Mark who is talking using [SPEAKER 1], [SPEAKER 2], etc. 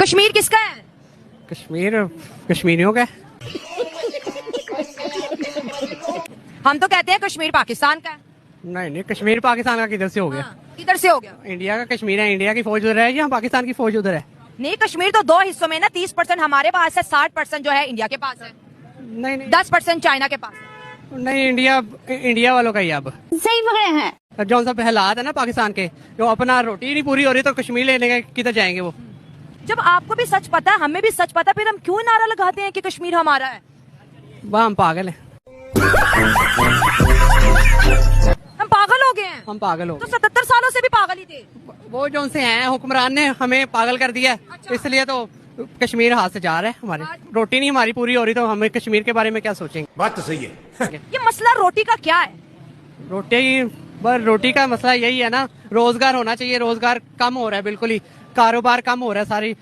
[SPEAKER 1] कश्मीर किसका है?
[SPEAKER 2] कश्मीर कश्मीरियों का है।
[SPEAKER 1] हम तो कहते हैं कश्मीर पाकिस्तान का है।
[SPEAKER 2] नहीं कश्मीर पाकिस्तान का किधर से हो गया?
[SPEAKER 1] किधर से हो गया?
[SPEAKER 2] इंडिया का कश्मीर है, इंडिया की फौज उधर है या पाकिस्तान की फौज उधर है?
[SPEAKER 1] नहीं, कश्मीर तो दो हिस्सों में ना, 30% हमारे पास है, 60% जो है इंडिया के पास है,
[SPEAKER 2] नहीं
[SPEAKER 1] 10% चाइना के पास है।
[SPEAKER 2] नहीं इंडिया वालों का ही अब
[SPEAKER 3] सही पकड़े हैं।
[SPEAKER 2] जो सब हालात है ना पाकिस्तान के, जो अपना रोटी नहीं पूरी हो रही तो कश्मीर लेने के किधर जाएंगे वो?
[SPEAKER 1] जब आपको भी सच पता है, हमें भी सच पता, फिर हम क्यों नारा लगाते हैं कि कश्मीर हमारा है?
[SPEAKER 2] वह हम पागल हैं।
[SPEAKER 1] हम पागल हो गए हैं।
[SPEAKER 2] हम पागल हो
[SPEAKER 1] तो 77 सालों से भी पागल ही थे।
[SPEAKER 2] वो जो उनसे हैं हुक्मरान ने हमें पागल कर दिया,
[SPEAKER 1] अच्छा।
[SPEAKER 2] इसलिए तो कश्मीर हाथ से जा रहा है हमारे। रोटी नहीं हमारी पूरी हो रही तो हमें कश्मीर के बारे में क्या सोचेंगे?
[SPEAKER 4] बात तो सही है।
[SPEAKER 1] ये मसला रोटी का क्या है?
[SPEAKER 2] रोटी का मसला यही है ना, रोजगार होना चाहिए। रोजगार कम हो रहा है, बिल्कुल ही कारोबार कम हो रहा है सारी।